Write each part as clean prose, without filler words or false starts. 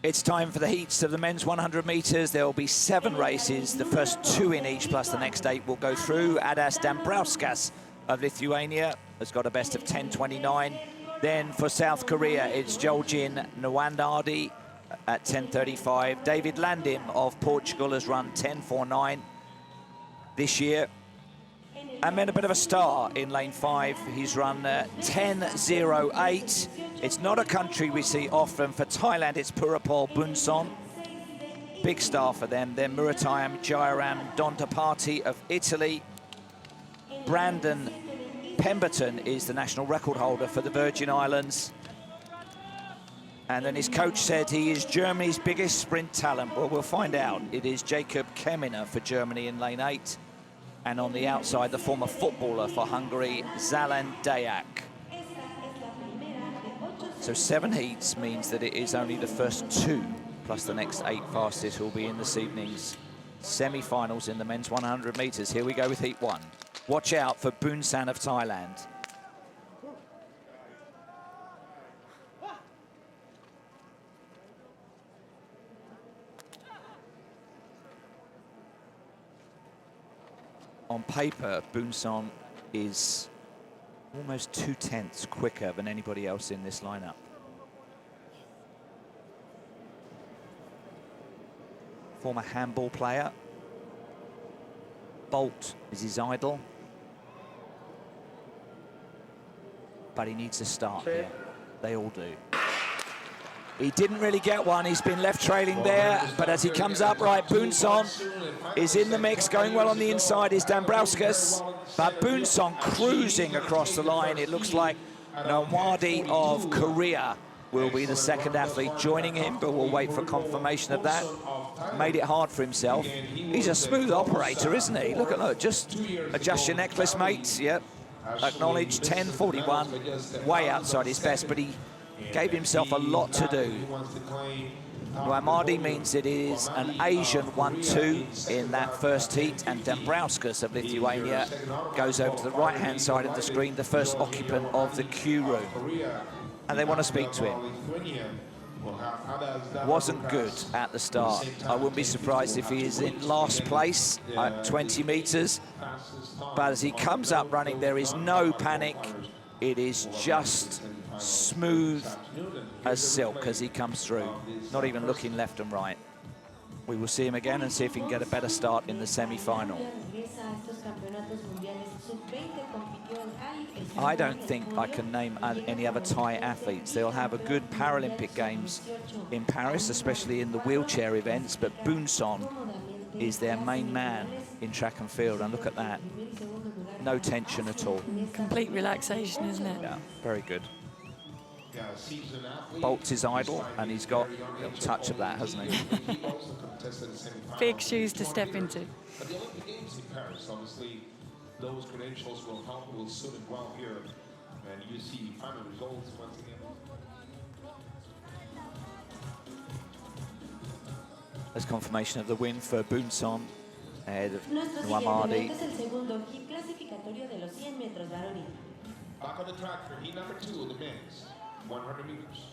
It's time for the heats of the men's 100 metres. There will be 7 races. The first 2 in each, plus the next 8 will go through. Adas Dambrauskas of Lithuania has got a best of 10:29. Then for South Korea, it's Joljin Nwandardi at 10:35. David Landim of Portugal has run 10:49 this year. And then a bit of a star in lane 5. He's run 10:08. It's not a country we see often. For Thailand, it's Purapol Bunson. Big star for them. Then Muratayam Jairam Dondapati of Italy. Brandon Pemberton is the national record holder for the Virgin Islands. And then his coach said he is Germany's biggest sprint talent. Well, we'll find out. It is Jacob Keminer for Germany in lane 8. And on the outside, the former footballer for Hungary, Zalan Dayak. So 7 heats means that it is only the first 2, plus the next 8 fastest who will be in this evening's semi-finals in the men's 100 metres. Here we go with heat 1. Watch out for Bunsan of Thailand. On paper, Bunsan is almost 2/10 quicker than anybody else in this lineup. Former handball player. Bolt is his idol. But he needs a start here. They all do. He didn't really get one. He's been left trailing there. But as he comes up, right, Bunsan is in the mix. Going well on the inside is Dambrauskas. But Bunsan cruising across the line. It looks like Nwandardi of Korea will be the second athlete joining him, but we'll wait for confirmation of that. Made it hard for himself. He's a smooth operator, isn't he? Look, just adjust your necklace, mates. Yep. Acknowledged 10:41, way outside his best, but he gave himself a lot to do. Nwandardi means it is an Asian 1-2 in that first heat, and Dambrauskas of Lithuania goes over to the right-hand side of the screen, the first occupant of the queue room. And they want to speak to him. Wasn't good at the start. I wouldn't be surprised if he is in last place at 20 metres. But as he comes up running, there is no panic. It is just smooth as silk as he comes through, not even looking left and right. We will see him again and see if he can get a better start in the semi-final. I don't think I can name any other Thai athletes. They'll have a good Paralympic Games in Paris, especially in the wheelchair events, but Bunsan is their main man in track and field, and look at that. No tension at all. Complete relaxation, isn't it? Yeah, very good. Bolt's his idol, and he's got a touch of that, hasn't he? Big shoes to step into. At the Olympic Games in Paris, obviously, those credentials will help, will suit it well here. And you see final results once again. There's confirmation of the win for Bunsan, ahead of Nwandardi. Back on the track for heat number 2 of the men's 100 meters.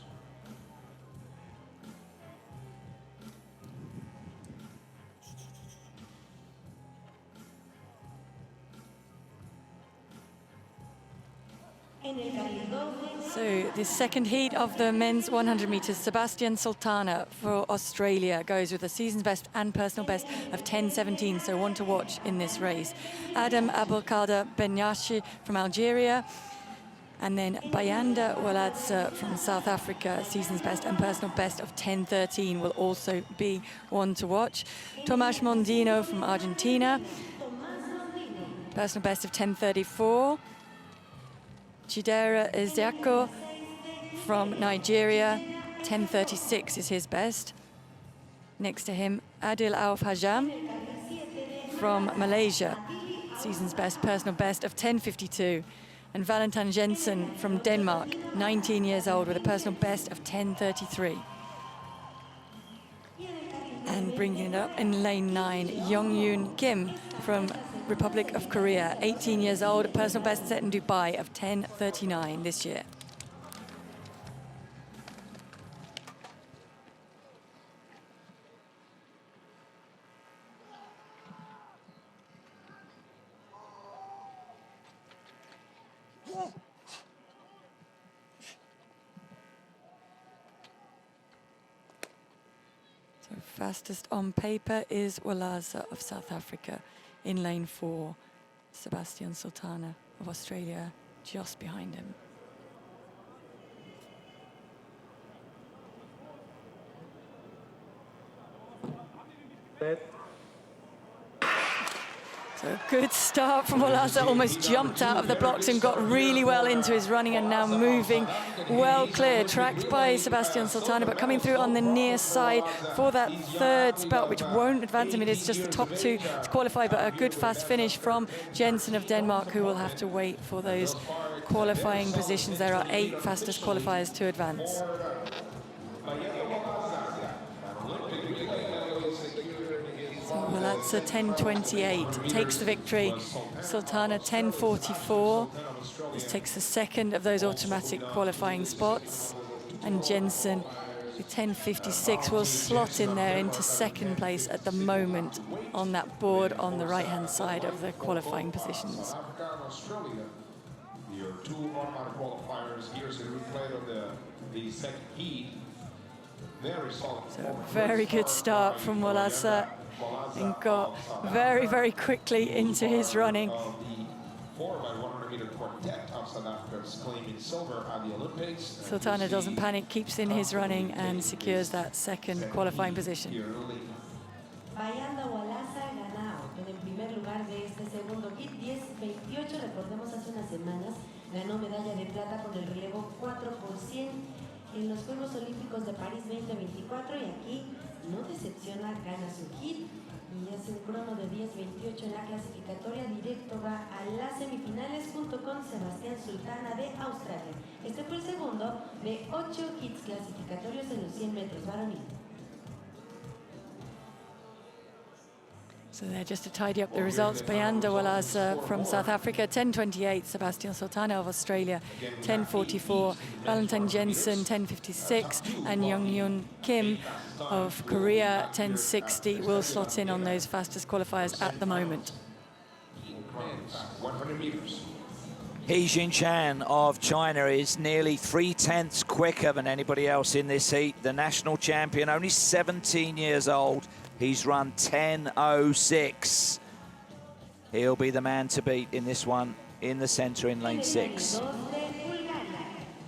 So the second heat of the men's 100 metres, Sebastian Sultana for Australia goes with a season's best and personal best of 10:17, so one to watch in this race. Adam Abdelkader Benyashi from Algeria, and then Bayanda Waladze from South Africa, season's best and personal best of 10:13 will also be one to watch. Tomas Mondino from Argentina, personal best of 10:34. Chidera Ezeako from Nigeria, 10:36 is his best. Next to him, Adil Al-Fajam from Malaysia, season's best, personal best of 10:52. And Valentin Jensen from Denmark, 19 years old, with a personal best of 10:33. And bringing it up in lane 9, Young-Yoon Kim from Republic of Korea, 18 years old, personal best set in Dubai of 10:39 this year. Fastest on paper is Walaza of South Africa in lane 4. Sebastian Sultana of Australia just behind him. So a good start from Walaza, almost jumped out of the blocks and got really well into his running and now moving well clear, tracked by Sebastian Sultana, but coming through on the near side for that third spot, which won't advance him. It is just the top 2 to qualify, but a good fast finish from Jensen of Denmark, who will have to wait for those qualifying positions. There are 8 fastest qualifiers to advance. Well, that's a 10:28, takes the victory. Sultana 10:44. This takes the second of those automatic qualifying spots. And Jensen with 10:56 will slot in there into second place at the moment on that board on the right-hand side of the qualifying positions. Your 2 automatic qualifiers. Here's a replay of the second heat. Very solid. So a very good start from Walaza, and got very, very quickly into his running. The 4x100-meter quartet of South Africa's claiming silver at the Olympics. Sultana doesn't panic, keeps in his running and secures that second qualifying position. Bayanda Walaza ganado en el primer lugar de este segundo hit 10:28. Recordemos hace unas semanas ganó medalla de plata con el relevo 4% en los Juegos Olímpicos de París 2024 y aquí no decepciona, gana su hit y hace un crono de 10:28 en la clasificatoria. Directo va a las semifinales junto con Sebastián Sultana de Australia. Este fue el segundo de 8 hits clasificatorios en los 100 metros varonil. So there, just to tidy up the results, Bayanda Walaza from South Africa, 10:28, Sebastian Sultana of Australia, 10:44, Valentine Jensen, 10:56, and Young-Hyun Kim of Korea, 10:60, will slot in on those fastest qualifiers at the moment. 100 meters. He Jinchan of China is nearly 3/10 quicker than anybody else in this heat. The national champion, only 17 years old. He's run 10:06. He'll be the man to beat in this one in the center in lane 6.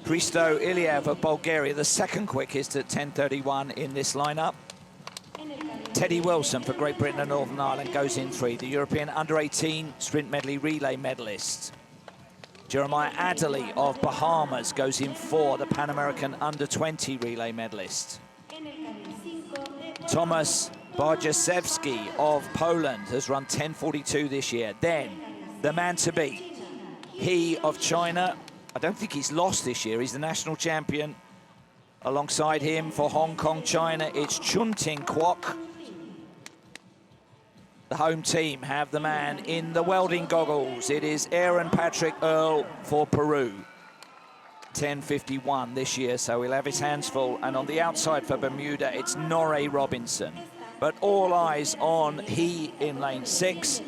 Hristo Iliev of Bulgaria, the second quickest at 10:31 in this lineup. Teddy Wilson for Great Britain and Northern Ireland goes in 3. The European under-18 sprint medley relay medalist. Jeremiah Adderley of Bahamas goes in 4, the Pan American under-20 relay medalist. Tomasz Bardziszewski of Poland has run 10:42 this year. Then, the man to beat, he of China. I don't think he's lost this year. He's the national champion. Alongside him for Hong Kong, China, it's Chunting Kwok. The home team have the man in the welding goggles. It is Aaron Patrick Earl for Peru. 10:51 this year, so he'll have his hands full. And on the outside for Bermuda, it's Norrie Robinson. But all eyes on he in lane 6.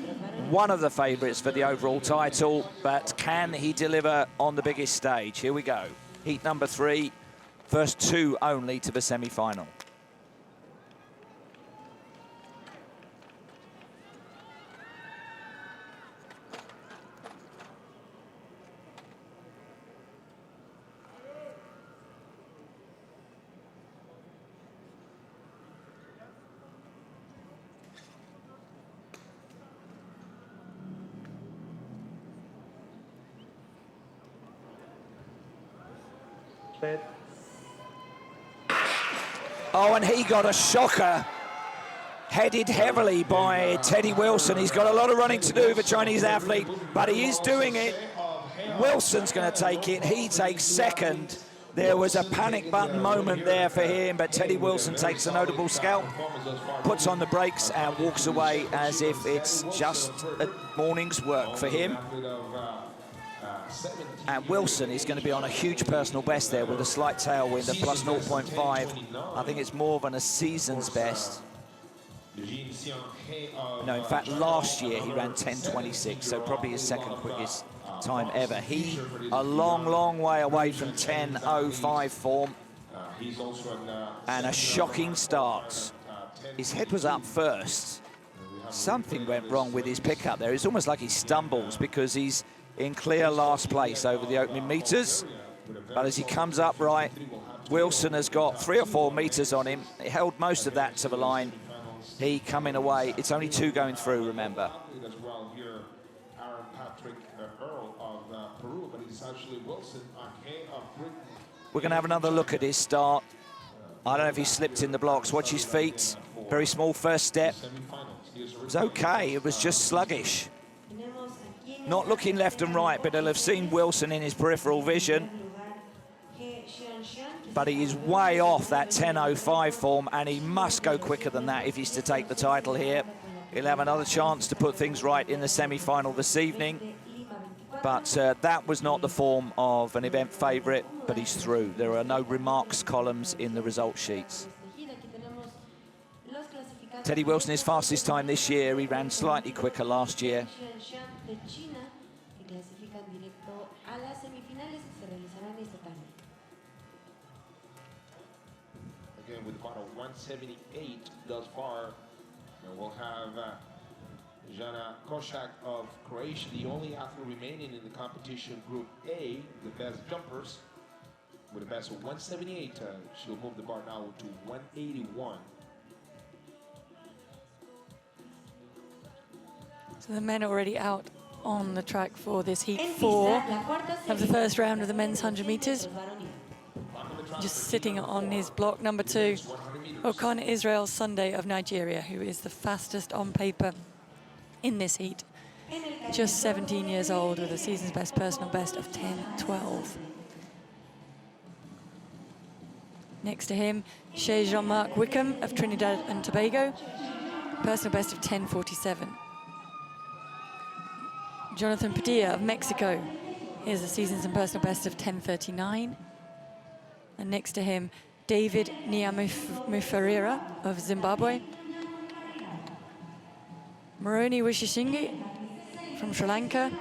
One of the favourites for the overall title, but can he deliver on the biggest stage? Here we go. Heat number 3, first 2 only to the semi-final. Oh, and he got a shocker, headed heavily by Teddy Wilson. He's got a lot of running to do, the Chinese athlete, but he is doing it. Wilson's going to take it. He takes second. There was a panic button moment there for him, but Teddy Wilson takes a notable scalp, puts on the brakes and walks away as if it's just a morning's work for him. And Wilson is going to be on a huge personal best there with a slight tailwind of plus 0.5. I think it's more than a season's best. No, in fact, last year he ran 10:26, so probably his second quickest time ever. He a long, long way away from 10:05 form. And a shocking start. his head was up first. Something went wrong with his pickup there. It's almost like he stumbles because he's in clear last place over the opening meters. But as he comes upright, Wilson has got 3 or 4 meters on him. He held most of that to the line. He coming away. It's only 2 going through, remember. As well here, Aaron Patrick Earl of Peru, but it's actually Wilson of Britain. We're going to have another look at his start. I don't know if he slipped in the blocks. Watch his feet. Very small first step. It was okay. It was just sluggish. Not looking left and right, but he'll have seen Wilson in his peripheral vision. But he is way off that 10.05 form, and he must go quicker than that if he's to take the title here. He'll have another chance to put things right in the semi-final this evening. But that was not the form of an event favourite, but he's through. There are no remarks columns in the result sheets. Teddy Wilson, his fastest time this year. He ran slightly quicker last year. Again, with about a 178 thus far, and we'll have Jana Košak of Croatia, the only athlete remaining in the competition Group A, the best jumpers, with a best of 178. She'll move the bar now to 181. So the men are already out on the track for this heat 4 of the first round of the men's 100 meters. Just sitting on his block, number 2, Okon Israel Sunday of Nigeria, who is the fastest on paper in this heat. Just 17 years old with a season's best personal best of 10.12. Next to him, Chez Jean-Marc Wickham of Trinidad and Tobago, personal best of 10.47. Jonathan Padilla of Mexico, here's a season's and personal best of 10.39. And next to him, David Nyamufarira of Zimbabwe. Moroni Wishishingi from Sri Lanka,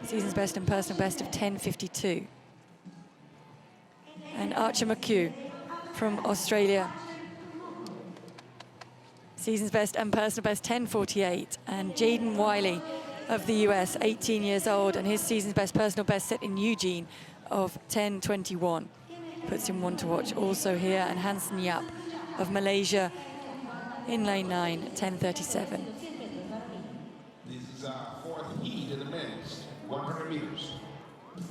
season's best and personal best of 10.52. And Archer McHugh from Australia, season's best and personal best 10.48. And Jaden Wiley of the US, 18 years old, and his season's best personal best set in Eugene of 10.21. Puts him 1 to watch also here. And Hansen Yap of Malaysia in lane 9, 10.37. This is our 4th heat in the men's 100 meters.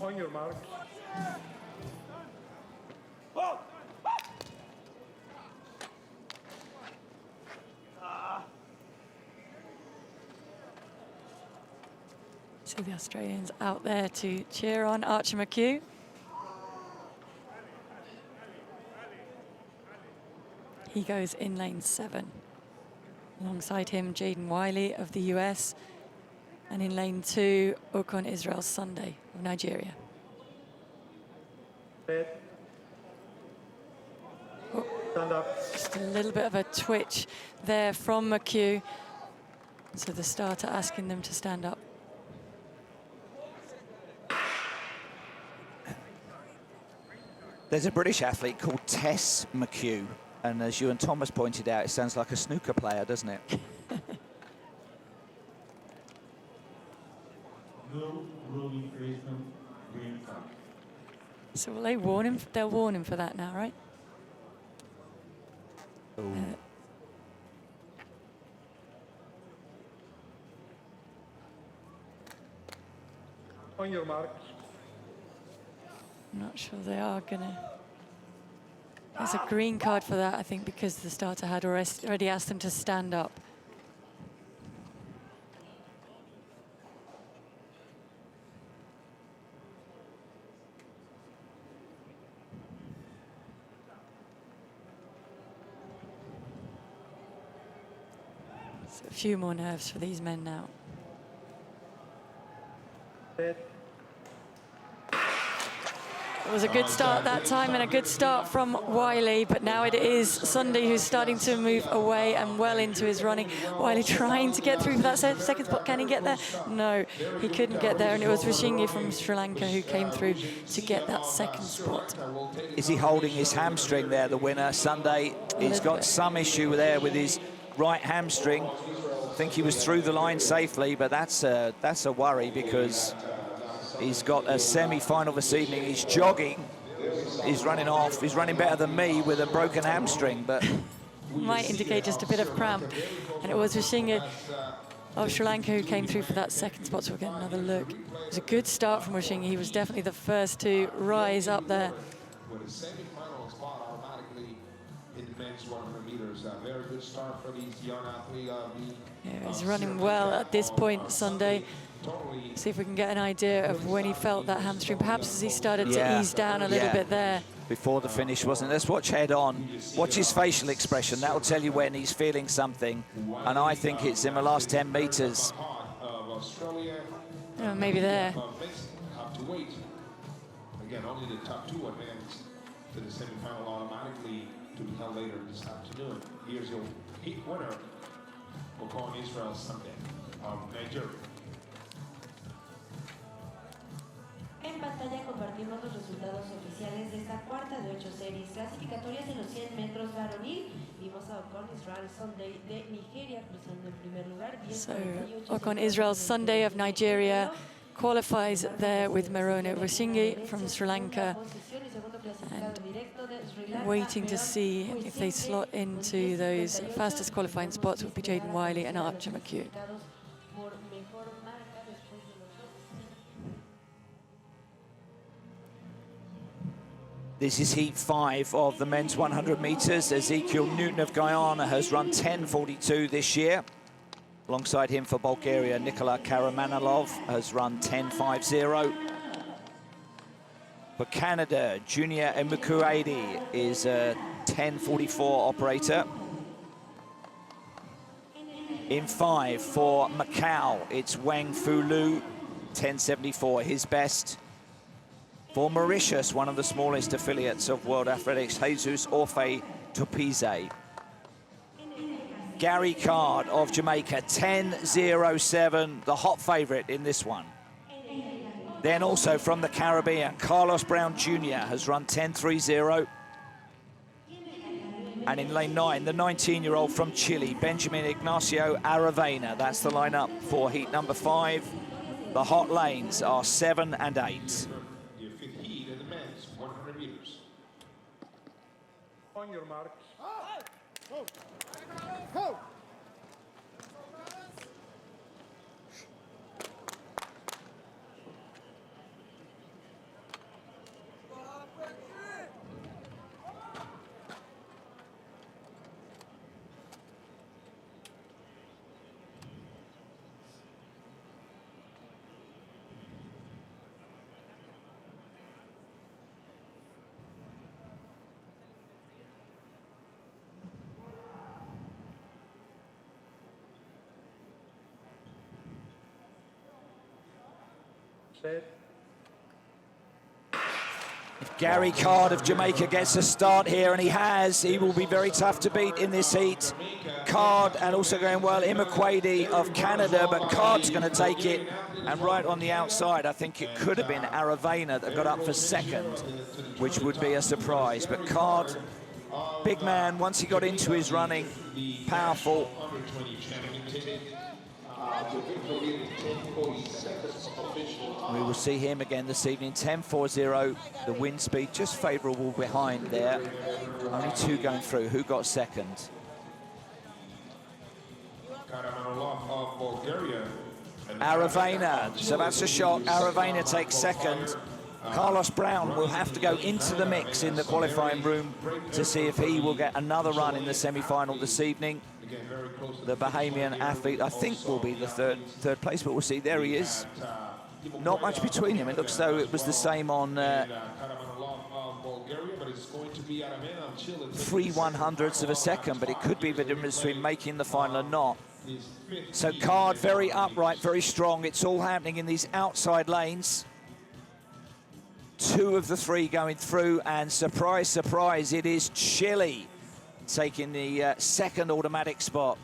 On your mark. So the Australians out there to cheer on Archer McHugh. He goes in lane 7. Alongside him, Jaden Wiley of the US. And in lane 2, Okon Israel Sunday of Nigeria. Oh, Stand up. just a little bit of a twitch there from McHugh. So the starter asking them to stand up. There's a British athlete called Tess McHugh. And as you and Thomas pointed out, it sounds like a snooker player, doesn't it? No rolling placement, green card. So will they warn him? They'll warn him for that now, right? On your mark. I'm not sure they are gonna. There's a green card for that, I think, because the starter had already asked them to stand up. So a few more nerves for these men now. It was a good start that time and a good start from Wiley, but now it is Sunday who's starting to move away and well into his running. Wiley trying to get through for that second spot. Can he get there? No, he couldn't get there, and it was Rishingi from Sri Lanka who came through to get that second spot. Is he holding his hamstring there, the winner? Sunday, he's got some issue there with his right hamstring. I think he was through the line safely, but that's a worry because he's got a semi-final this evening. He's jogging. He's running off. He's running better than me with a broken hamstring, but might indicate just a bit of cramp. And it was Rishingi of Sri Lanka who came through for that second spot, so we'll get another look. It was a good start from Rishingi. He was definitely the first to rise up there. With a semi-final spot automatically in the men's 100 meters. A very good start for these young athletes. Yeah, he's running well at this point Sunday. See if we can get an idea of when he felt that hamstring. Perhaps as he started to ease down a little bit there. Before the finish, wasn't it? Let's watch head on. Watch his facial expression. That'll tell you when he's feeling something. And I think it's in the last 10 meters. Oh, maybe there. Have to wait. Again, only the top two advance to the semi-final automatically to be held later this afternoon. Here's your heat winner, Ocon Israel Sunday of Nigeria. En pantalla compartimos los resultados oficiales de esta cuarta de 8 series clasificatorias en los 100 metros varonil. Vimos a Ocon Israel Sunday de Nigeria cruzando en primer lugar. So Ocon Israel Sunday of Nigeria qualifies there with Marona Rishingi from Sri Lanka, and waiting to see if they slot into those fastest qualifying spots would be Jaden Wiley and Archer McHugh. This is heat 5 of the men's 100 meters. Ezekiel Newton of Guyana has run 10:42 this year. Alongside him for Bulgaria, Nikola Karamanilov has run 10:50. For Canada, Junior Emukuade is a 10:44 operator. In 5 for Macau, it's Wang Fulu, 10:74, his best. For Mauritius, one of the smallest affiliates of World Athletics, Jesus Orfe Topize. Gary Card of Jamaica, 10:07, the hot favorite in this one. Then also from the Caribbean, Carlos Brown Jr. has run 10:30. And in lane 9, the 19-year-old from Chile, Benjamin Ignacio Aravena. That's the lineup for heat number 5. The hot lanes are 7 and 8. On your mark. Go. Go. If Gary Card of Jamaica gets a start here, and he will be very tough to beat in this heat. Card, and also going well, Imakwede of Canada, but Card's going to take it. And right on the outside, I think it could have been Aravena that got up for second, which would be a surprise. But Card, big man, once he got into his running, powerful. We will see him again this evening, 10:40. The wind speed just favourable behind there. Only 2 going through. Who got second? Aravena. So that's a shot. Aravena takes second. Carlos Brown will have to go into the mix in the qualifying room to see if he will get another run in the semi-final this evening. The Bahamian athlete, I think, will be the third place, but we'll see. There he is. Not much between them. It looks though it was the same on 3/100ths of a second, but it could be the difference between making the final and not. So Card very upright, very strong. It's all happening in these outside lanes. 2 of the 3 going through, and surprise, surprise, it is Chile taking the second automatic spot.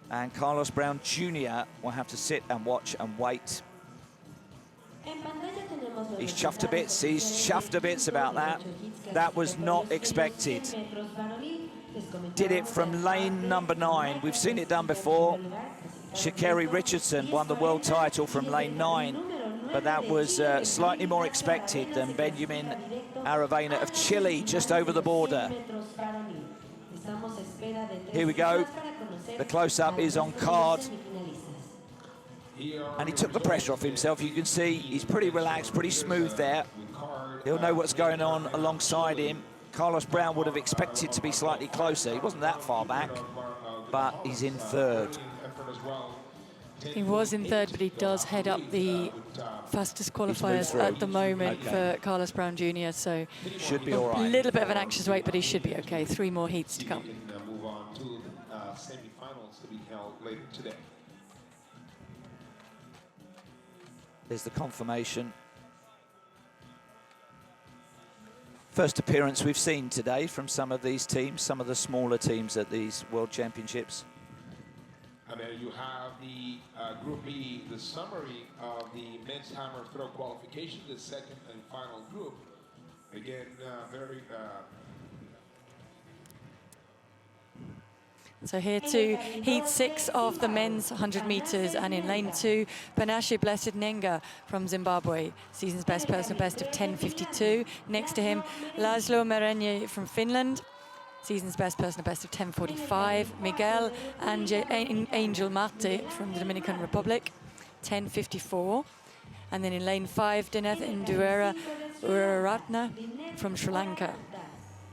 And Carlos Brown Jr. will have to sit and watch and wait. He's chuffed to bits. He's chuffed to bits about that. That was not expected. Did it from lane number 9. We've seen it done before. Sha'Carri Richardson won the world title from lane 9, but that was slightly more expected than Benjamin Aravena of Chile, just over the border. Here we go. The close-up is on card. And he took the pressure off himself. You can see he's pretty relaxed, pretty smooth there. He'll know what's going on alongside him. Carlos Brown would have expected to be slightly closer. He wasn't that far back, but he's in 3rd. He was in 3rd, but he does head up the fastest qualifiers at the moment for Carlos Brown Jr. So should be all right. A little bit of an anxious wait, but he should be okay. 3 more heats to come. Move on to the semi-finals to be held later today. There's the confirmation. First appearance we've seen today from some of these teams, some of the smaller teams at these World Championships. And there you have the Group B, the summary of the men's hammer throw qualification, the second and final group. Again, very... So here to heat 6 of the men's 100 meters, and in lane 2, Panache Blessed Nenga from Zimbabwe, season's best, personal best of 10:52. Next to him, Laszlo Merenye from Finland, season's best, personal best of 10:45. Miguel Angel Marte from the Dominican Republic, 10:54. And then in lane 5, Dineth Induera Uraratna from Sri Lanka,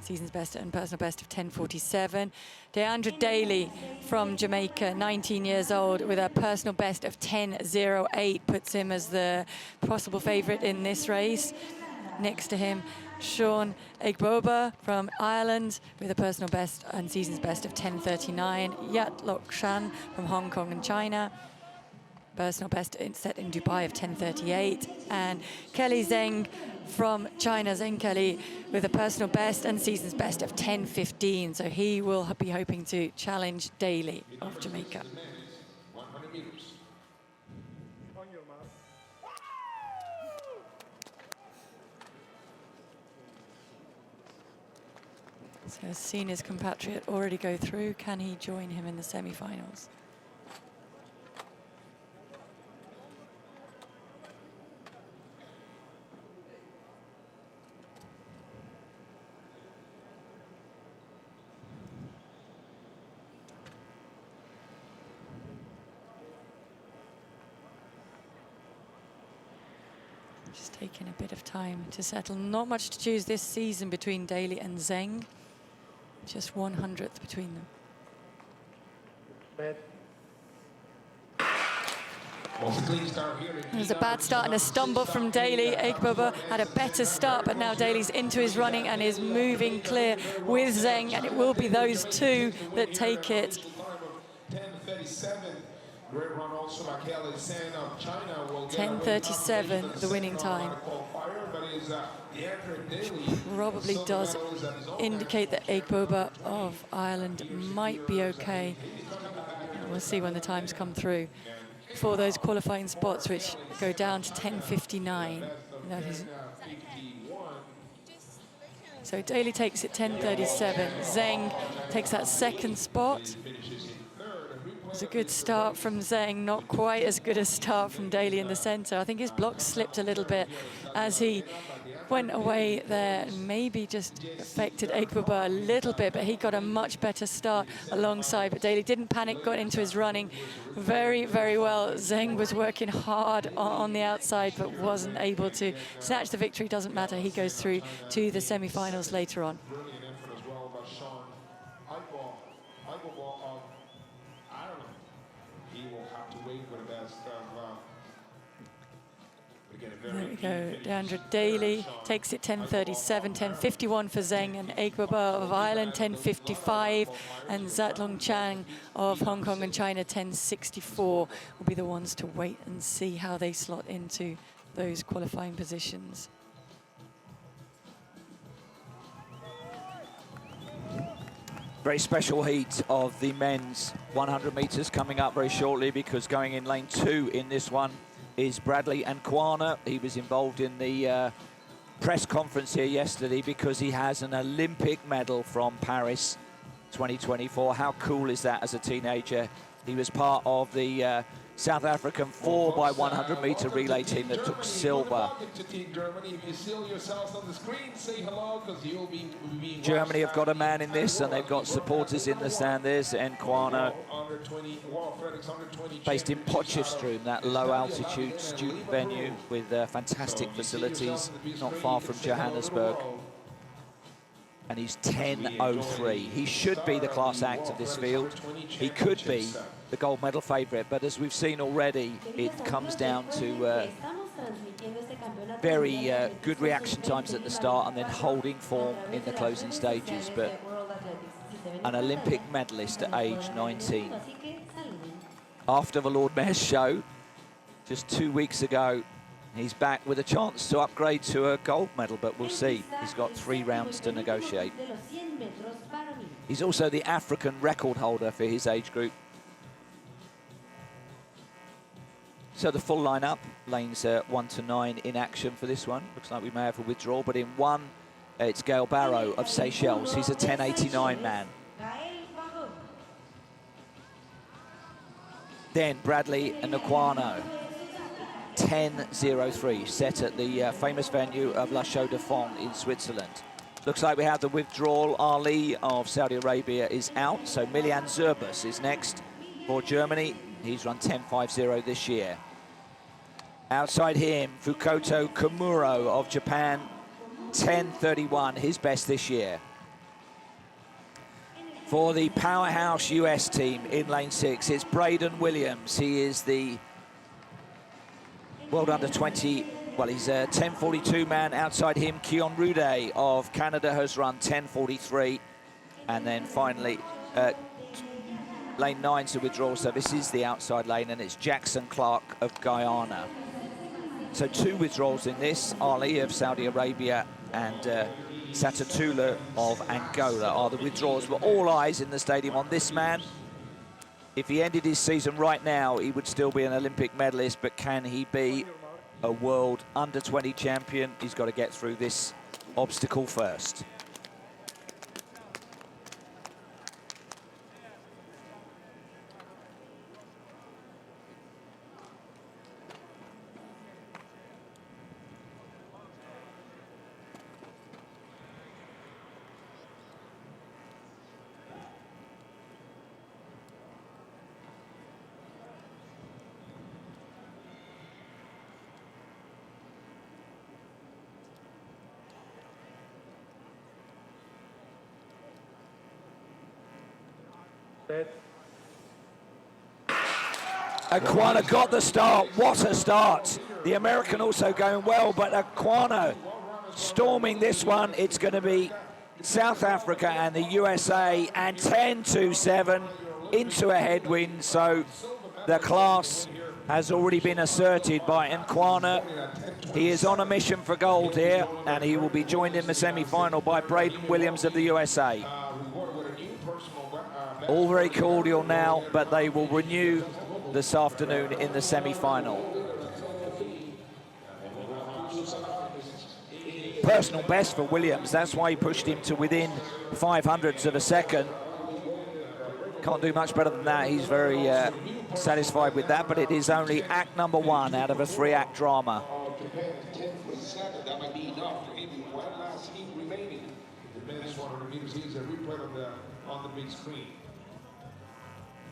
season's best and personal best of 10:47. Deandra Daly from Jamaica, 19 years old, with a personal best of 10:08, puts him as the possible favorite in this race. Next to him, Sean Egboba from Ireland, with a personal best and season's best of 10:39. Yat Lok Shan from Hong Kong and China, personal best set in Dubai of 10:38. And Kelly Zheng from China, Zheng Kelly, with a personal best and season's best of 10:15. So he will be hoping to challenge Daly of Jamaica. 100 meters. On your mark. So has seen his compatriot already go through. Can he join him in the semi-finals? Just taking a bit of time to settle. Not much to choose this season between Daly and Zheng. Just 1/100th between them. Bad. It was a bad start and a stumble from Daly. Egboba had a better start, but now Daly's into his running and is moving clear with Zheng, and it will be those two that take it. 10:37. Great run also by Kelly Sen of China. 10:37, the winning time. Probably does indicate that Egboba of Ireland might be okay. We'll see when the times come through for those qualifying spots, which go down to 10:59. So Daly takes it 10:37. Zheng takes that second spot. It was a good start from Zheng, not quite as good a start from Daly in the centre. I think his block slipped a little bit as he went away there and maybe just affected Egboba a little bit, but he got a much better start alongside. But Daly didn't panic, got into his running very, very well. Zheng was working hard on the outside, but wasn't able to snatch the victory. Doesn't matter, he goes through to the semi-finals later on. There we go. Deandra Daly takes it 10:37, 10:51 for Zheng, and Egboba of Ireland 10:55, and Zatlong Chang of Hong Kong and China 10:64 will be the ones to wait and see how they slot into those qualifying positions. Very special heat of the men's 100 meters coming up very shortly, because going in lane 2 in this one is Bradley Nkwana. He was involved in the press conference here yesterday because he has an Olympic medal from Paris 2024. How cool is that as a teenager? He was part of the South African 4x100 meter relay team that took silver. Germany have got a man in this, and they've got supporters in the stand. There's Nkwana, based in Potchefstroom, that low-altitude student venue with fantastic facilities not far from Johannesburg. And he's 10.03. He should be the class act of this field. He could be the gold medal favourite, but as we've seen already, it comes down to very good reaction times at the start and then holding form in the closing stages. But an Olympic medalist at age 19. After the Lord Mayor's show just 2 weeks ago, he's back with a chance to upgrade to a gold medal, but we'll see. He's got 3 rounds to negotiate. He's also the African record holder for his age group. So the full lineup, lanes 1 to 9 in action for this one. Looks like we may have a withdrawal, but in 1, it's Gail Barrow of Seychelles. He's a 10.89 man. Then Bradley Nkwana, 10.03, set at the famous venue of La Chaux de Fonds in Switzerland. Looks like we have the withdrawal. Ali of Saudi Arabia is out, so Miljan Zerbus is next for Germany. He's run 10.50 this year. Outside him, Fukoto Komuro of Japan, 10.31, his best this year. For the powerhouse US team in lane 6, it's Braden Williams. He is the World Under 20, well, he's a 10.42 man. Outside him, Keon Rude of Canada has run 10.43. And then finally, lane 9's a withdrawal, so this is the outside lane, and it's Jackson Clark of Guyana. So 2 withdrawals in this. Ali of Saudi Arabia and Satatula of Angola are the withdrawals. But all eyes in the stadium on this man. If he ended his season right now, he would still be an Olympic medalist, but can he be a world under-20 champion? He's got to get through this obstacle first. Nkwana got the start. What a start. The American also going well, but Nkwana storming this one. It's going to be South Africa and the USA, and 10.27 into a headwind. So the class has already been asserted by Nkwana. He is on a mission for gold here, and he will be joined in the semi-final by Braden Williams of the USA. All very cordial now, but they will renew this afternoon in the semi-final. Personal best for Williams. That's why he pushed him to within 500ths of a second. Can't do much better than that. He's very satisfied with that, but it is only act number 1 out of a 3-act drama.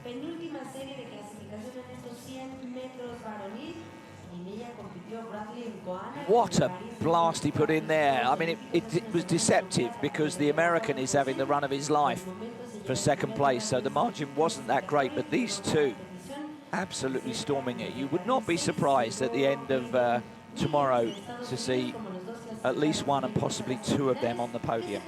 Penúltima serie de clasificación en estos 100 metros varonil. En ella compitió Bradley Nkwana. What a blast he put in there. I mean, it was deceptive because the American is having the run of his life for second place, so the margin wasn't that great, but these two absolutely storming it. You would not be surprised at the end of tomorrow to see at least 1 and possibly 2 of them on the podium.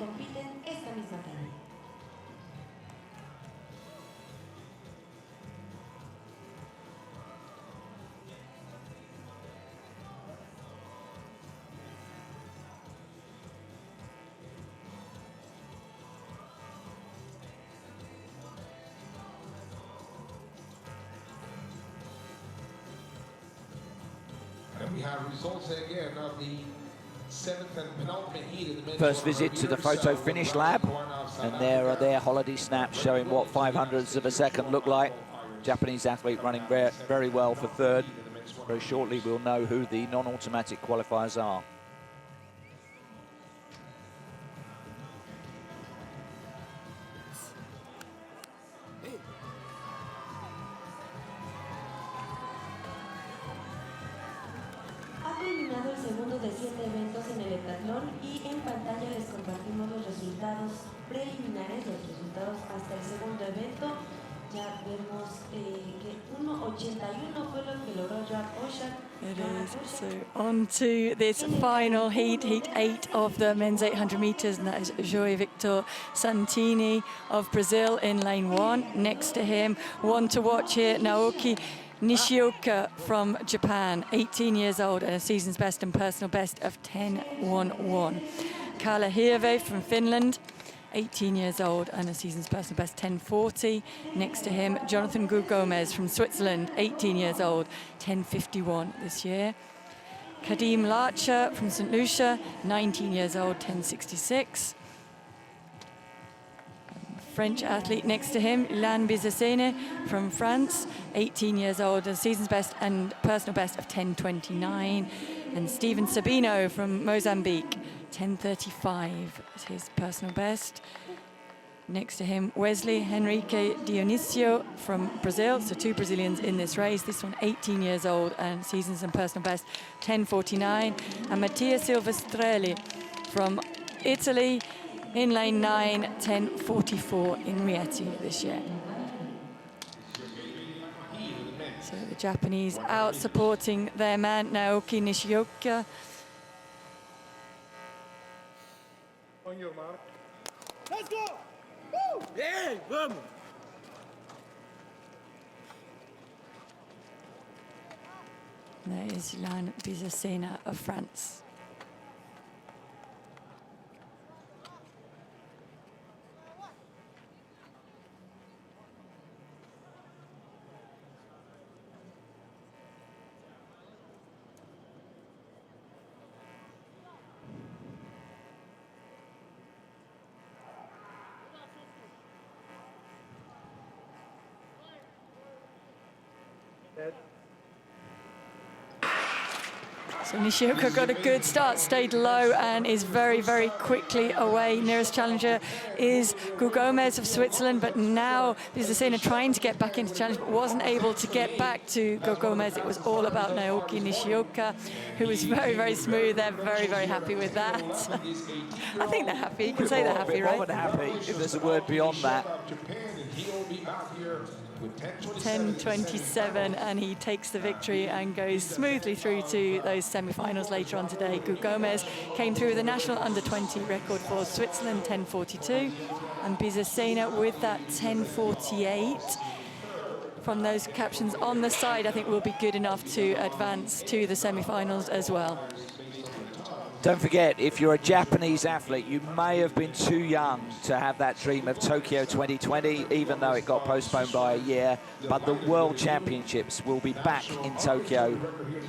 have results again of the 7th and penultimate heat in the men's First visit 100 to the meters, photo finish lab, and there are their holiday snaps showing what 500ths of a second look like. Japanese athlete running very well for third. Very shortly we'll know who the non-automatic qualifiers are. Ha culminado el segundo de 7 eventos en el heptatlón y en pantalla les compartimos los resultados preliminares, los resultados hasta el segundo evento. Ya vemos que 1.81 fue lo que logró Jack Oshak. It is. So on to this final heat, heat 8 of the men's 800 meters, and that is João Victor Santini of Brazil in lane 1. Next to him, one to watch here, Naoki Nishioka from Japan, 18 years old and a season's best and personal best of 10.11. Kalle Hirve from Finland, 18 years old and a season's personal best 10.40. Next to him, Jonathan Gomez from Switzerland, 18 years old, 10.51 this year. Kadim Larcher from St. Lucia, 19 years old, 10.66. French athlete next to him, Ilan Bizasene from France, 18 years old, a season's best and personal best of 10.29. And Steven Sabino from Mozambique, 10.35 is his personal best. Next to him, Wesley Henrique Dionisio from Brazil, so 2 Brazilians in this race. This one 18 years old and seasons and personal best 10.49. And Mattia Silvestrelli from Italy in lane 9, 10.44 in Rieti this year. So the Japanese out supporting their man Naoki Nishioka. On your mark. Let's go! Woo! Hey, vamos! There is Ilan Bizasena of France. So Nishioka got a good start, stayed low and is very, very quickly away. Nearest challenger is Gomez of Switzerland, but now Bizasena trying to get back into challenge, but wasn't able to get back to Gomez. It was all about Naoki Nishioka, who was very, very smooth. They're very, very happy with that. I think they're happy. You can say they're happy, right? More than happy, if there's a word beyond that. 10.27, and he takes the victory and goes smoothly through to those semi-finals later on today. Gomez came through with a national under-20 record for Switzerland, 10.42, and Bizasena with that 10.48. From those captions on the side, I think will be good enough to advance to the semi-finals as well. Don't forget, if you're a Japanese athlete, you may have been too young to have that dream of Tokyo 2020, even though it got postponed by a year. But the World Championships will be back in Tokyo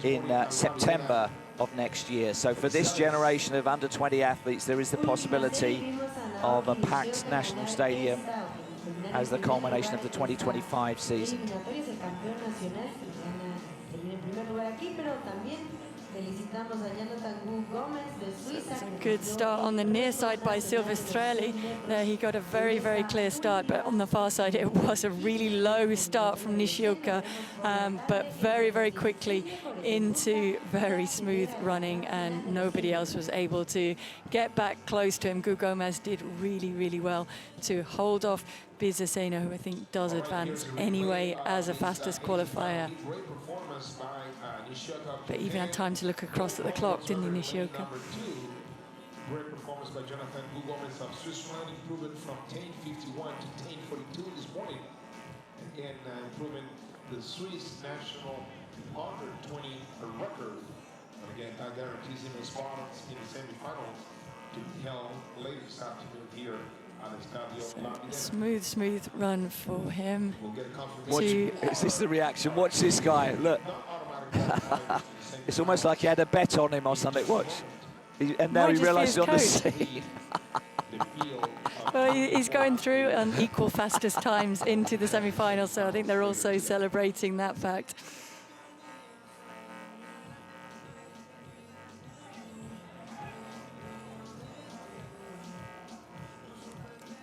in September of next year. So for this generation of under-20 athletes, there is the possibility of a packed national stadium as the culmination of the 2025 season. It's a good start on the near side by Silvestrelli. There he got a very, very clear start, but on the far side it was a really low start from Nishioka, but very, very quickly into very smooth running, and nobody else was able to get back close to him. Gomez did really, really well to hold off Bizasena, who I think does advance anyway as a fastest qualifier. But even had time to look across at the clock, didn't he, Nishioka? Great performance by Jonathan Gomez of Switzerland, improving from 10.51 to 10.42 this morning. Again, improving the Swiss national under-20 record. And again, that guarantees him a spot in the semi-finals to be held later this afternoon here. Smooth, smooth run for him. Watch, is this the reaction? Watch this guy. Look, It's almost like he had a bet on him or something. Watch. And now Might he just be realised his on the coach. scene. Well, he's going through on equal fastest times into the semi-finals, so I think they're also celebrating that fact.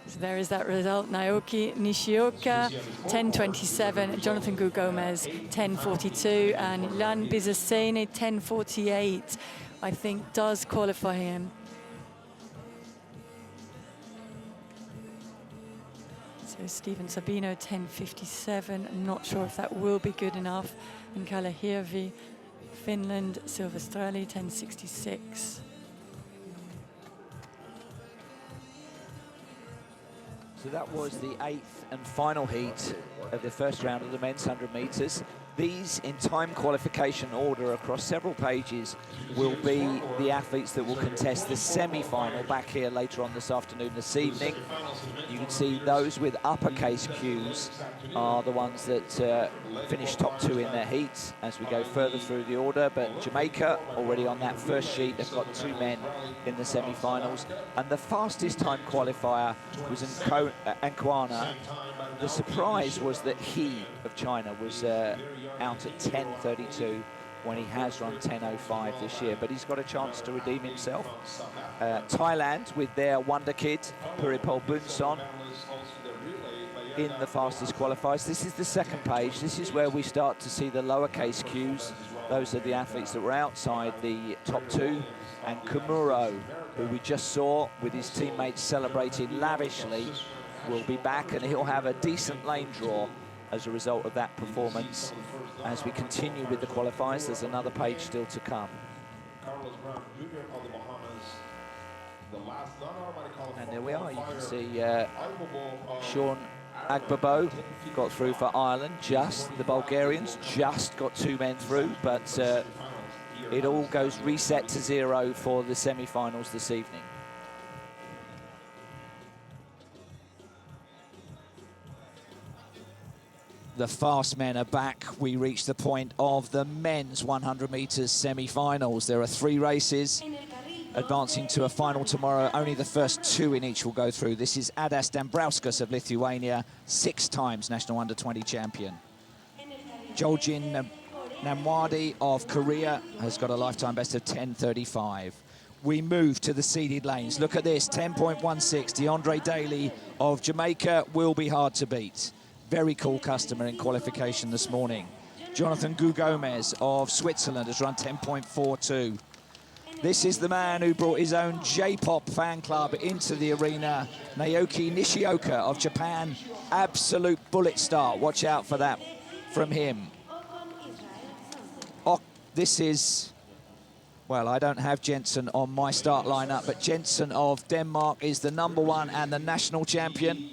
So there is that result. Naoki Nishioka, 10.27. Jonathan Gu Gomez, 10.42. And Lan Bizasene, 10.48, I think does qualify him. So Steven Sabino, 10.57. I'm not sure if that will be good enough. And Kalahirvi, Finland, Silvestrali, 10.66. So that was the 8th and final heat of the first round of the men's 100 metres. These, in time qualification order across several pages, will be the athletes that will contest the semi-final back here later on this afternoon, this evening. You can see those with uppercase Qs are the ones that finish top 2 in their heats as we go further through the order. But Jamaica, already on that first sheet, have got 2 men in the semi-finals. And the fastest time qualifier was Nkwana. The surprise was that he, of China, was out at 10.32 when he has run 10.05 this year, but he's got a chance to redeem himself. Thailand with their wonder kid, Puripol Bunson, in the fastest qualifiers. This is the second page. This is where we start to see the lowercase Qs. Those are the athletes that were outside the top 2. And Kumuro, who we just saw with his teammates celebrating lavishly, will be back, and he'll have a decent lane draw as a result of that performance. As we continue with the qualifiers, there's another page still to come. And there we are, you can see Sean Agbabo got through for Ireland, the Bulgarians just got 2 men through, but it all goes reset to 0 for the semi-finals this evening. The fast men are back. We reach the point of the men's 100 metres semi-finals. There are 3 races advancing to a final tomorrow. Only the first 2 in each will go through. This is Adas Dambrauskas of Lithuania, 6 times national under-20 champion. Joljin Namwadi of Korea has got a lifetime best of 10.35. We move to the seeded lanes. Look at this, 10.16. DeAndre Daly of Jamaica will be hard to beat. Very cool customer in qualification this morning. Jonathan Gu Gomez of Switzerland has run 10.42. This is the man who brought his own J-pop fan club into the arena. Naoki Nishioka of Japan. Absolute bullet start. Watch out for that from him. Oh, this is... Well, I don't have Jensen on my start lineup, but Jensen of Denmark is the #1 and the national champion.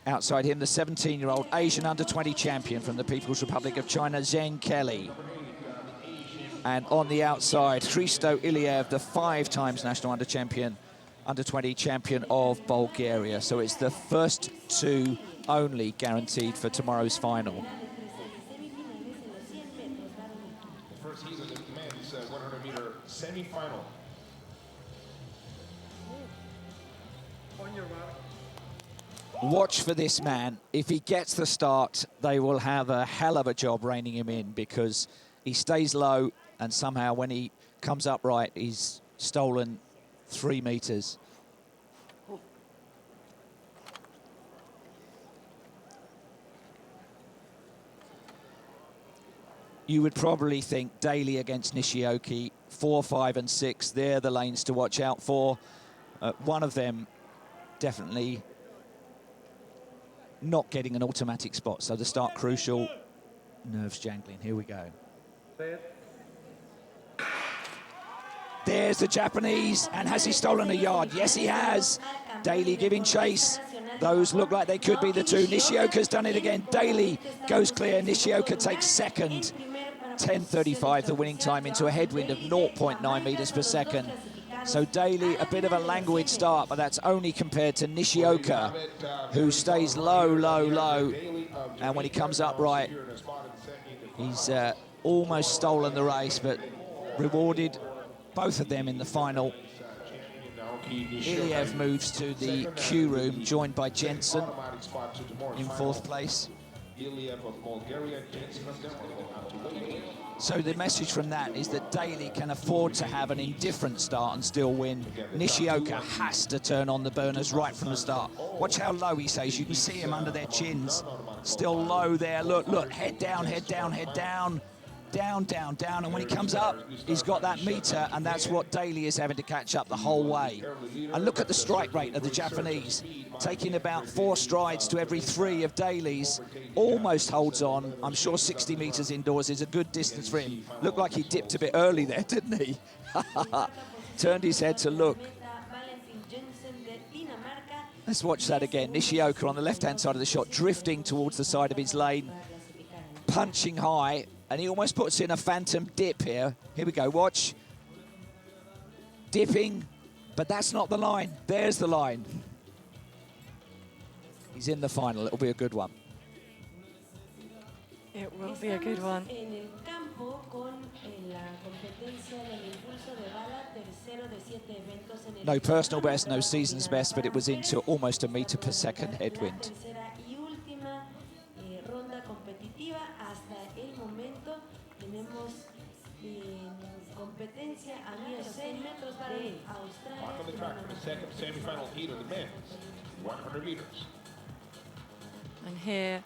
Outside him, the 17-year-old Asian under-20 champion from the People's Republic of China, Zheng Kelly. And on the outside, Hristo Iliev, the 5 times national under-20 champion of Bulgaria. So it's the first 2 only guaranteed for tomorrow's final. The first heat of the men's 100-meter semi-final. On your mark. Watch for this man. If he gets the start, they will have a hell of a job reining him in, because he stays low and somehow when he comes upright, he's stolen 3 meters. You would probably think Daly against Nishioka, 4, 5 and 6, they're the lanes to watch out for. One of them definitely not getting an automatic spot, so the start crucial. Nerves jangling, here we go. There's the Japanese, and has he stolen a yard? Yes, he has. Daly giving chase. Those look like they could be the 2. Nishioka's done it again. Daly goes clear. Nishioka takes second. 10.35, the winning time, into a headwind of 0.9 meters per second. So Daly, a bit of a languid start, but that's only compared to Nishioka, who stays low, low, low. And when he comes upright, he's almost stolen the race, but rewarded both of them in the final. Iliev moves to the Q room, joined by Jensen in 4th place. So the message from that is that Daly can afford to have an indifferent start and still win. Nishioka has to turn on the burners right from the start. Watch how low he stays. You can see him under their chins. Still low there. Look, look, head down, head down, head down. Down, down, down, and when he comes up, he's got that meter, and that's what Daly is having to catch up the whole way. And look at the strike rate of the Japanese, taking about 4 strides to every 3 of Daly's. Almost holds on. I'm sure 60 meters indoors is a good distance for him. Looked like he dipped a bit early there, didn't he? Turned his head to look. Let's watch that again. Nishioka on the left-hand side of the shot, drifting towards the side of his lane, punching high. And he almost puts in a phantom dip here. Here we go, watch. Dipping, but that's not the line. There's the line. He's in the final. It'll be a good one. It will be a good one. No personal best, no season's best, but it was into almost a meter per second headwind. Back on the track for the second semi-final heat of the men's 100 meters. And here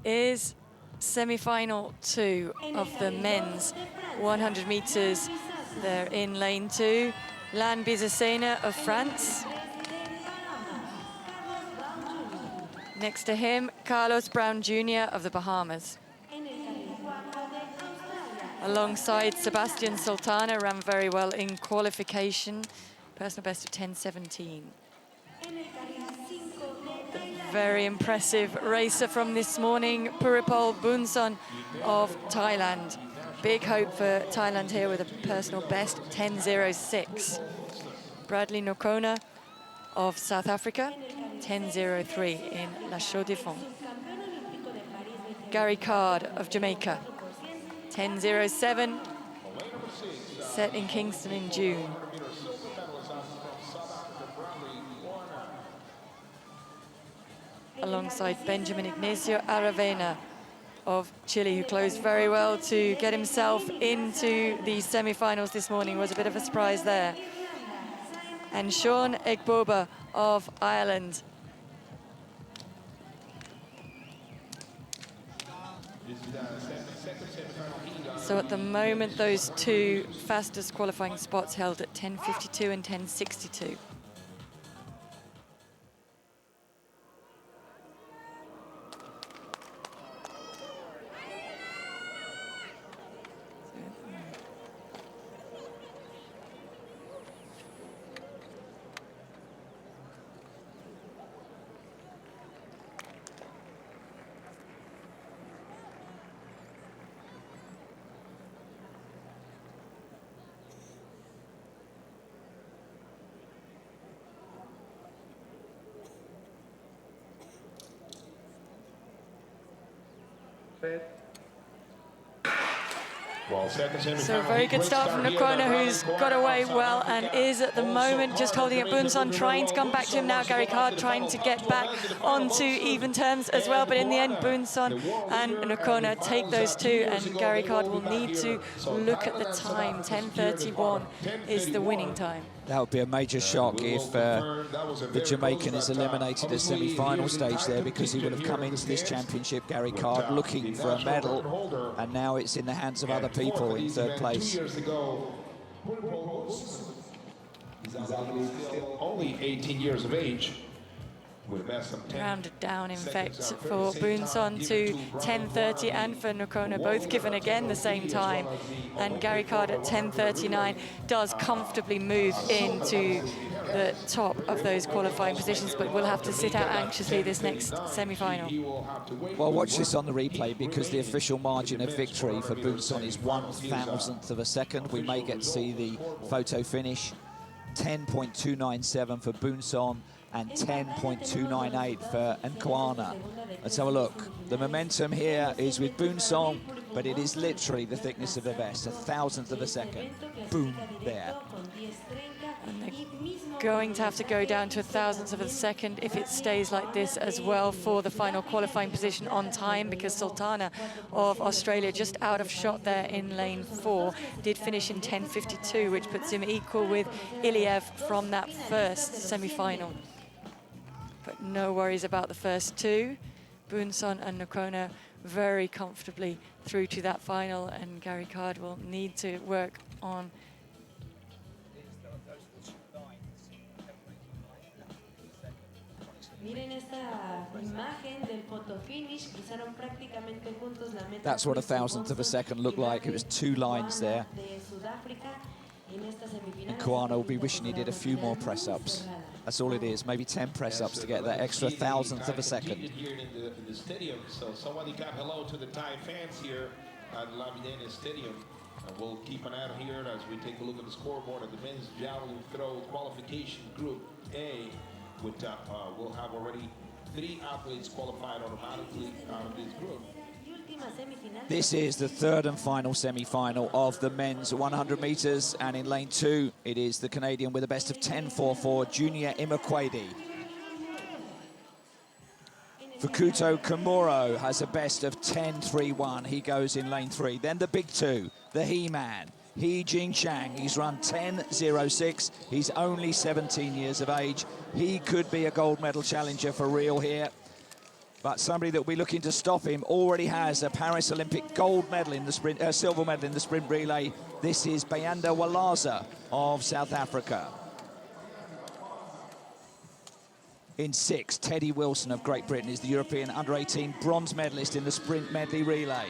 is semi-final 2 of the men's 100 meters. They're in lane 2. Lan Bizesena of France. Next to him, Carlos Brown Jr. of the Bahamas. Alongside Sebastian Sultana, ran very well in qualification. Personal best of 10:17. Very impressive racer from this morning, Puripol Bunson of Thailand. Big hope for Thailand here with a personal best 10:06. Bradley Nokona of South Africa, 10:03 in La Chaux-de-Fonds. Gary Card of Jamaica, 10:07, set in Kingston in June. Alongside Benjamin Ignacio Aravena of Chile, who closed very well to get himself into the semi-finals this morning. Was a bit of a surprise there. And Sean Egboba of Ireland. So at the moment, those 2 fastest qualifying spots held at 10:52 and 10:62. So a very good start from Nokona, who's got away well and is at the moment just holding up Bunson, trying to come back to him now. Gary Card trying to get back onto even terms as well, but in the end, Bunson and Nokona take those 2, and Gary Card will need to look at the time. 10:31 is the winning time. That would be a major shock if the Jamaican is eliminated at semi-final stage there, because he would have come into this championship, Gary Card, looking for a medal, and now it's in the hands of other people in 3rd place. Only 18 years of age. Rounded down, in fact, for Bunson to 10:30, and for Nokona, both given again the same time. And Gary Card at 10:39 does comfortably move into the top of those qualifying positions, but will have to sit out anxiously this next semi-final. Well, watch this on the replay, because the official margin of victory for Bunson is 1/1000th of a second. We may get to see the photo finish. 10.297 for Bunson and 10.298 for Nkwana. Let's have a look. The momentum here is with Bunson, but it is literally the thickness of the vest, a thousandth of a second. Boom, there. And they're going to have to go down to a thousandth of a second if it stays like this as well for the final qualifying position on time, because Sultana of Australia, just out of shot there in lane 4, did finish in 10:52, which puts him equal with Iliev from that first semi-final. But no worries about the first two. Bunson and Nkwana very comfortably through to that final, and Gary Card will need to work on That's what a thousandth of a second looked like. It was 2 lines there. And Nkwana will be wishing he did a few more press-ups. That's all it is, maybe 10 press-ups to get that extra thousandth of a second. Here in the stadium, so somebody got hello to the Thai fans here at La Videna Stadium. And we'll keep an eye out here as we take a look at the scoreboard of the men's javelin throw qualification group A. With we'll have already 3 athletes qualified automatically out of this group. This is the third and final semi-final of the men's 100 meters, and in lane 2 it is the Canadian with a best of 10.44, Junior Imakwede. Fukuto Komuro has a best of 10.31. He goes in lane 3. Then the big two, the He-Man, He Jingchang. He's run 10.06. He's only 17 years of age. He could be a gold medal challenger for real here. But somebody that will be looking to stop him already has a Paris Olympic gold medal in the sprint, silver medal in the sprint relay. This is Bayanda Walaza of South Africa. In 6, Teddy Wilson of Great Britain is the European under-18 bronze medalist in the sprint medley relay.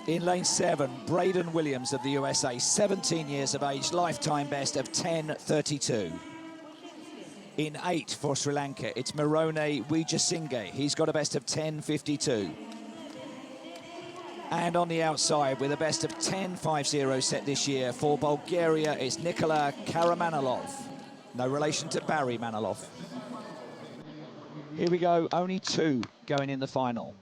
In lane 7, Braden Williams of the USA, 17 years of age, lifetime best of 10.32. In 8 for Sri Lanka, it's Morone Wijasinghe. He's got a best of 10.52. And on the outside, with a best of 10.50 set this year for Bulgaria, it's Nikola Karamanilov. No relation to Barry Manilow. Here we go, only 2 going in the final.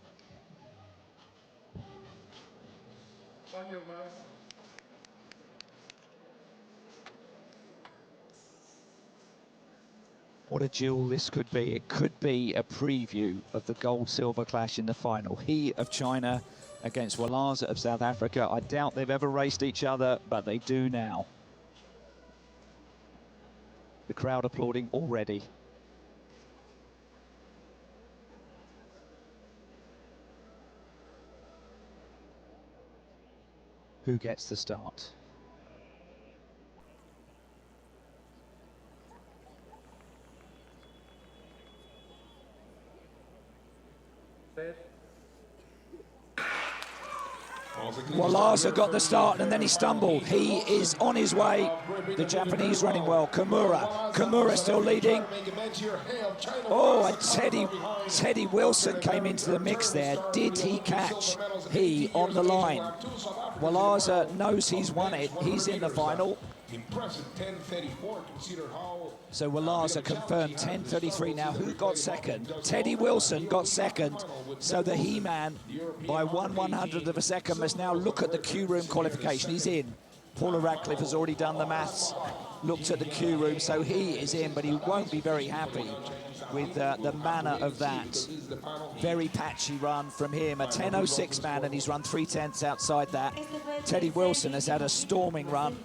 What a duel this could be. It could be a preview of the gold-silver clash in the final. He of China against Walaza of South Africa. I doubt they've ever raced each other, but they do now. The crowd applauding already. Who gets the start? Walaza got the start and then he stumbled. He is on his way. The Japanese running well. Komura still leading. Oh, and Teddy Wilson came into the mix there. Did he catch He on the line? Walaza knows he's won it. He's in the final. Impressive 10.34, consider how... So Walaza confirmed 10.33 now. Who got second? Teddy Wilson got second. So the He-Man, by 1/100th of a second, must now look at the Q-Room qualification. He's in. Paula Radcliffe has already done the maths, looked at the Q-Room, so he is in, but he won't be very happy with the manner of that. Very patchy run from him. A 10.06 man, and he's run 3/10 outside that. Teddy Wilson has had a storming run.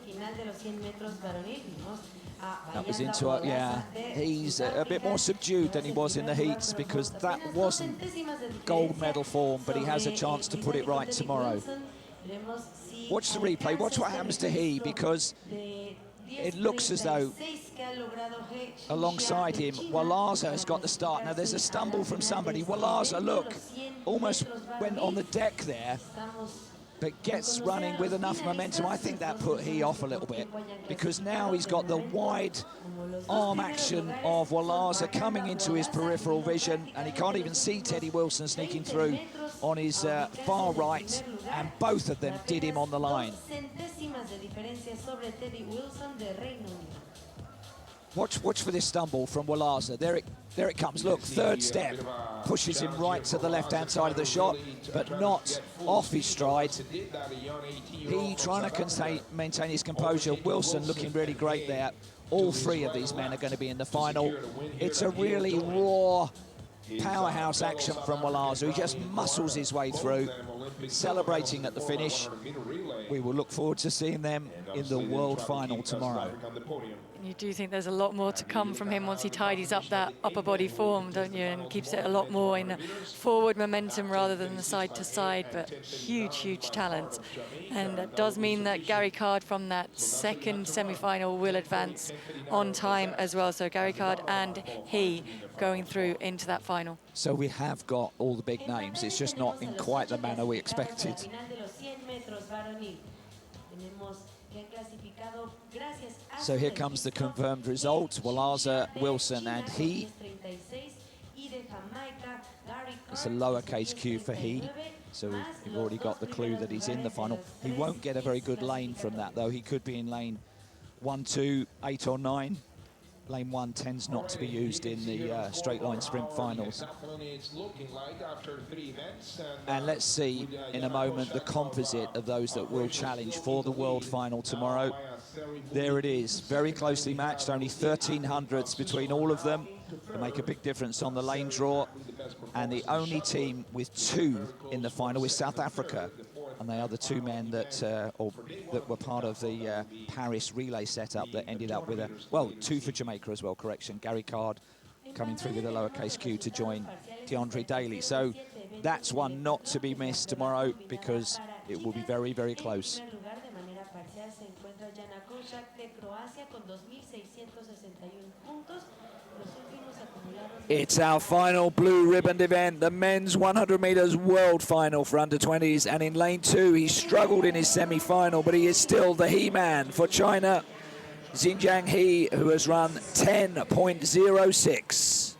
That was into it, yeah. He's a bit more subdued than he was in the heats because that wasn't gold medal form, but he has a chance to put it right tomorrow. Watch the replay, watch what happens to He, because it looks as though alongside him, Walaza has got the start. Now there's a stumble from somebody. Walaza, look, almost went on the deck there. but gets running with enough momentum. I think that put he off a little bit, because now he's got the wide arm action of Walaza coming into his peripheral vision, and he can't even see Teddy Wilson sneaking through on his far right, and both of them did him on the line. Watch for this stumble from Walaza. There it comes. Look, third step. Pushes him right to the left-hand side of the shot, but not off his stride. He trying to maintain his composure. Wilson looking really great there. All three of these men are going to be in the final. It's a really raw powerhouse action from Walaza. He just muscles his way through, celebrating at the finish. We will look forward to seeing them in the world final tomorrow. You do think there's a lot more to come from him once he tidies up that upper body form, don't you? And keeps it a lot more in forward momentum rather than the side to side, but huge, huge talent. And that does mean that Gary Card from that second semi-final will advance on time as well. So Gary Card and he going through into that final. So we have got all the big names. It's just not in quite the manner we expected. So here comes the confirmed result. Walaza, Wilson and he. It's a lowercase q for he. So we've already got the clue that he's in the final. He won't get a very good lane from that, though. He could be in lane 1, 2, 8 or 9. Lane 1 tends not to be used in the straight line sprint finals. And let's see in a moment the composite of those that will challenge for the world final tomorrow. There it is, very closely matched, only 1300ths between all of them. It'll make a big difference on the lane draw. And the only team with 2 in the final is South Africa. And they are the 2 men that that were part of the Paris relay setup that ended up with 2 for Jamaica as well, correction. Gary Card coming through with a lowercase q to join DeAndre Daly. So that's one not to be missed tomorrow, because it will be very, very close. It's our final blue ribboned event, the men's 100 meters world final for under 20s. And in lane 2, he struggled in his semi-final, but he is still the he-man for China. Xinjiang He, who has run 10.06.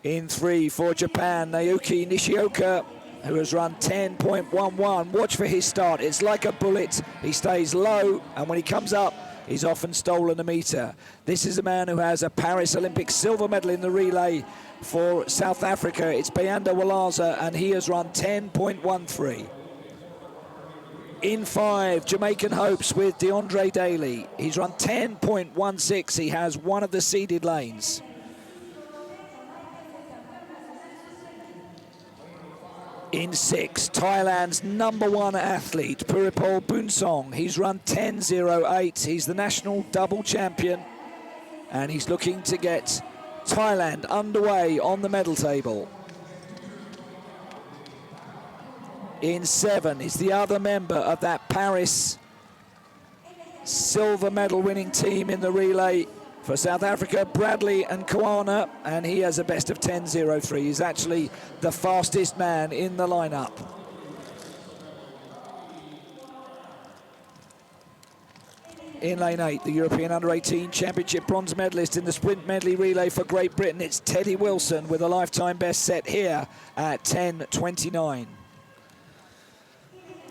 In 3 for Japan, Naoki Nishioka, who has run 10.11. Watch for his start. It's like a bullet. He stays low, and when he comes up, he's often stolen a meter. This is a man who has a Paris Olympic silver medal in the relay for South Africa. It's Bayanda Walaza, and he has run 10.13. In 5, Jamaican hopes with DeAndre Daly. He's run 10.16. He has one of the seeded lanes. In 6, Thailand's #1 athlete, Puripol Bunsong. He's run 10.08. He's the national double champion, and he's looking to get Thailand underway on the medal table. In 7 is the other member of that Paris silver medal winning team in the relay for South Africa, Bradley and Kwana, and he has a best of 10.03. He's actually the fastest man in the lineup. In lane 8, the European Under-18 Championship bronze medalist in the sprint medley relay for Great Britain, it's Teddy Wilson with a lifetime best set here at 10.29.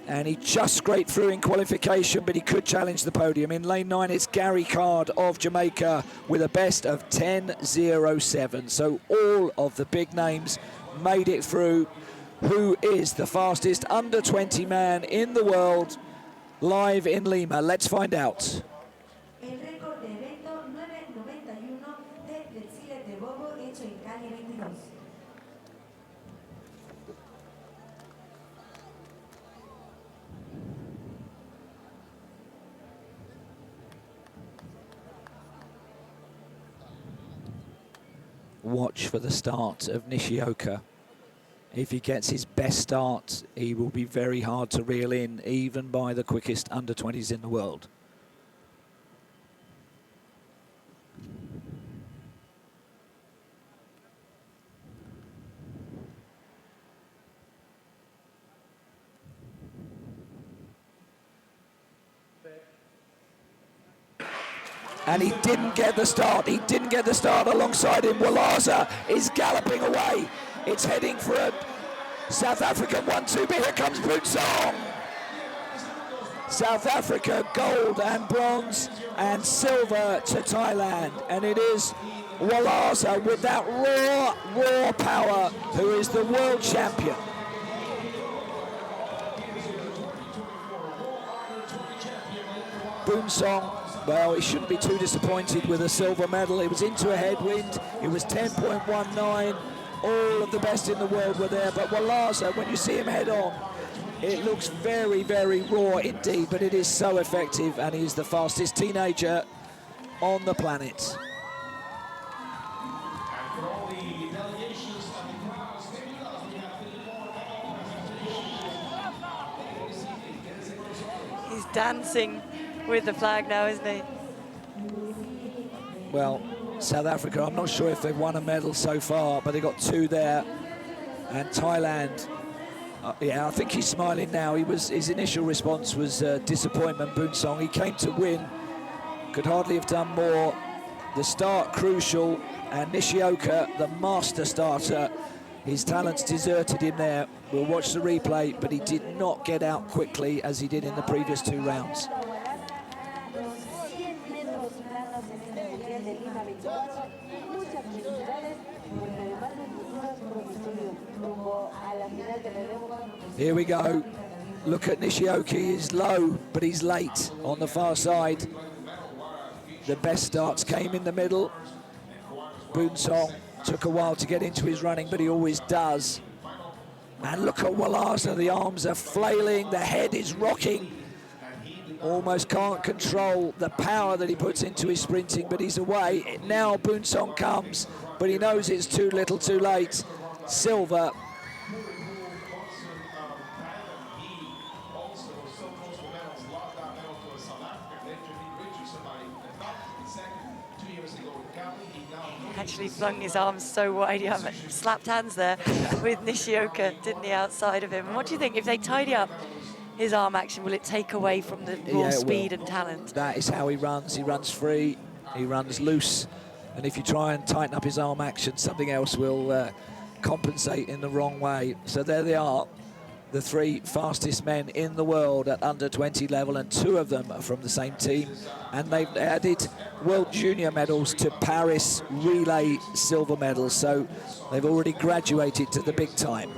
And he just scraped through in qualification, but he could challenge the podium. In lane 9, it's Gary Card of Jamaica with a best of 10.07. So all of the big names made it through. Who is the fastest under-20 man in the world? Live in Lima. Let's find out. Watch for the start of Nishioka. If he gets his best start, he will be very hard to reel in, even by the quickest under-20s in the world. and he didn't get the start. He didn't get the start alongside him. Walaza is galloping away. It's heading for a South African 1-2, but here comes Butsong. South Africa gold and bronze and silver to Thailand, and it is Walaza with that raw power who is the world champion. Bunsong, well, he shouldn't be too disappointed with a silver medal. He was into a headwind. It was 10.19. All of the best in the world were there, but Walaza, when you see him head on, it looks very, very raw indeed, but it is so effective, and he's the fastest teenager on the planet. He's dancing with the flag now, isn't he? Well, South Africa, I'm not sure if they've won a medal so far, but they got 2 there. And Thailand, yeah, I think he's smiling now. His initial response was disappointment, Bunsong. He came to win, could hardly have done more. The start crucial, and Nishioka, the master starter, his talents deserted him there. We'll watch the replay, but he did not get out quickly as he did in the previous 2 rounds. Here we go. Look at Nishioka. He's low, but he's late on the far side. The best starts came in the middle. Bunsong took a while to get into his running, but he always does. And look at Walaza. The arms are flailing. The head is rocking. Almost can't control the power that he puts into his sprinting, but he's away. Now Bunsong comes, but he knows it's too little, too late. Silver. Actually flung his arms so wide, he slapped hands there with Nishioka, didn't he, outside of him. And what do you think, if they tidy up his arm action, will it take away from the raw speed and talent? That is how he runs. He runs free, he runs loose, and if you try and tighten up his arm action, something else will compensate in the wrong way. So there they are, the 3 fastest men in the world at under 20 level, and 2 of them are from the same team. And they've added World Junior medals to Paris relay silver medals, so they've already graduated to the big time.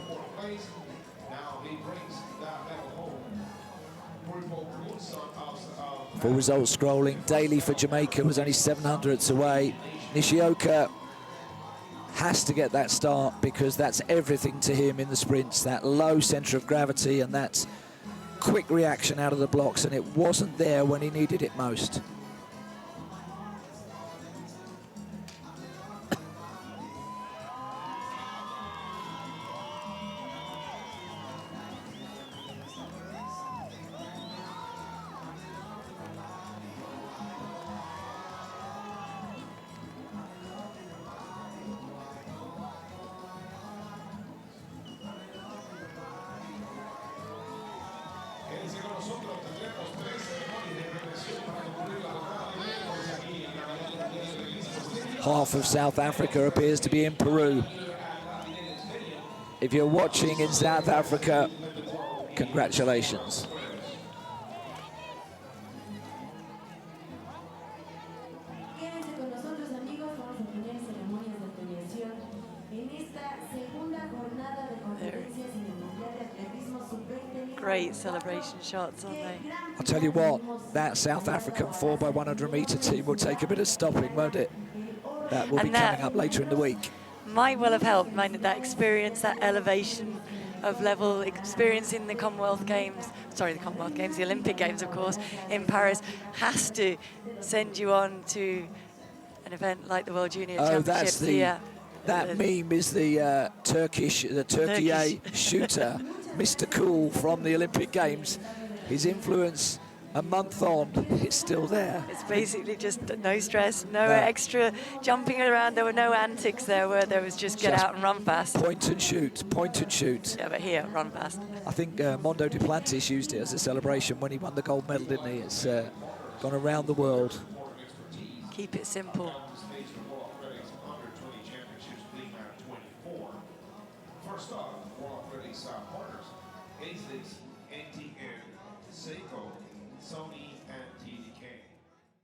Full results scrolling. Daly for Jamaica was only 700ths away. Nishioka has to get that start because that's everything to him in the sprints, that low centre of gravity and that quick reaction out of the blocks, and it wasn't there when he needed it most. Half of South Africa appears to be in Peru. If you're watching in South Africa, congratulations. Great celebration shots, aren't they? I'll tell you what, that South African 4x100 metre team will take a bit of stopping, won't it? That will be coming up later in the week. Might well have helped, that experience, that elevation of level, experiencing the Commonwealth Games, the Olympic Games, of course, in Paris, has to send you on to an event like the World Junior Championships. That meme is the Turkey shooter, Mr. Cool from the Olympic Games. His influence a month on, it's still there. It's basically just no stress, no extra jumping around. There were no antics there, where there was just get out and run fast. Point and shoot, point and shoot. Yeah, but here, run fast. I think Mondo Duplantis used it as a celebration when he won the gold medal, didn't he? It's gone around the world. Keep it simple. On the stage for World Athletics Under 20 Championships, being 24. First off, World Athletics partners, ASICS, NTN, Seiko, Sony